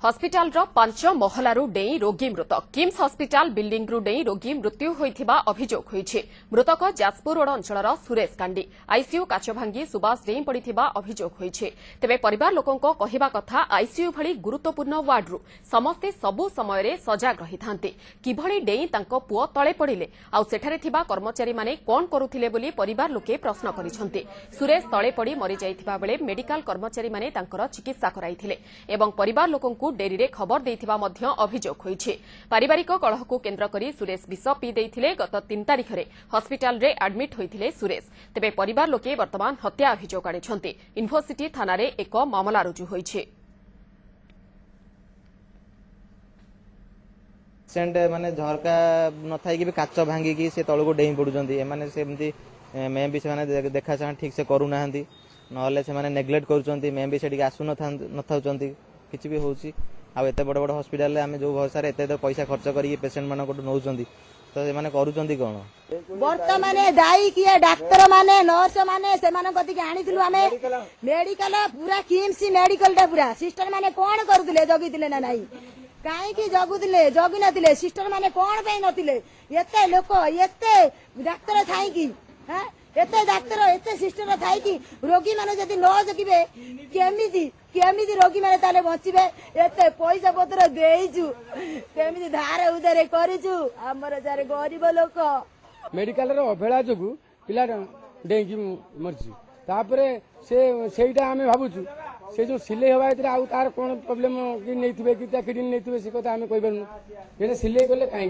Hospital पांच महलारू डेई रोगी मृत किम्स हस्पिटाल बिल्डिंग डेई रोगी मृत्यु होइथिबा अभियोग होइछि। मृतक जाजपुर रोड अंचलर सुरेश कांडी आईसीयू काच भांगी सुबास डेई पड़िथिबा अभियोग होइछि। तेबे परिवार लोकंको कहिबा कथा आईसीयू भली गुरुत्वपूर्ण वार्डरू समस्ते सबु समय सजाग रहिथांती। किभली डेई तांको पुओ तळे पड़िले आउ सेठारे थिबा कर्मचारी माने कोन करुथिले बोली परिवार लोके प्रश्न करिसंती। सुरेश तळे पड़ी मरि जाइथिबा बेले मेडिकल कर्मचारी माने तांकर चिकित्सा कराइथिले एवं परिवार लोकंकु डेरी खबर देइथिबा मध्य अभियोग होइछि। पारिवारिक कलहकु केन्द्र करी सुरेश विष पी देइथिले। गत 3 तारिख रे हस्पिटाल रे एडमिट होइथिले सुरेश। तेबे परिवार लोके वर्तमान हत्या अभियोग आनिछंती। यूनिवर्सिटी थाना रे एक मामला रुजु होइछि। पेसेंट माने झरका न थाई कि काच भांगी कि से तळको डेई पडुचंती। माने सेमती मैं भी से देखा चाह ठीक से करू नाहंती नहले से माने नेग्लेक्ट करूचंती। मैं भी सेठी आसु न थाउचंती किछि भी होउची। आ एते बड़ बड़ हॉस्पिटल रे हमें जो भरोसा रे एते पैसा खर्च करी पेशेंट माने को नउचंती तो से माने करूचंती कोन वर्तमान दाई किए डाक्टर माने नर्स माने से माने कति के आनिथिलु हमें मेडिकल पूरा किम्स मेडिकल टा पूरा सिस्टर माने कोन करूथिले जगिथिले ना नाही काहे की जगुथिले जगी नथिले सिस्टर माने कोन पे नथिले एते लोक एते डाक्टर थाई की हां एते डाक्टर एते सिस्टर थाई की रोगी माने जदी न जगिबे केमिति रोगी माने ताले बचिबे एते पैसा पत्र देइजु केमिति धार उधार करिजु हमर जारे गरीब लोक मेडिकल रो अभेला जोगु पिला डेंगी मरछि। तापरे सेटा आमे भाबुछु से जो सिले हवा इतरे आउ तार कोन प्रॉब्लम कि नैथिबे कि किडनी नैथिबे से कथा आमे कहि परनु एटा सिले गले काई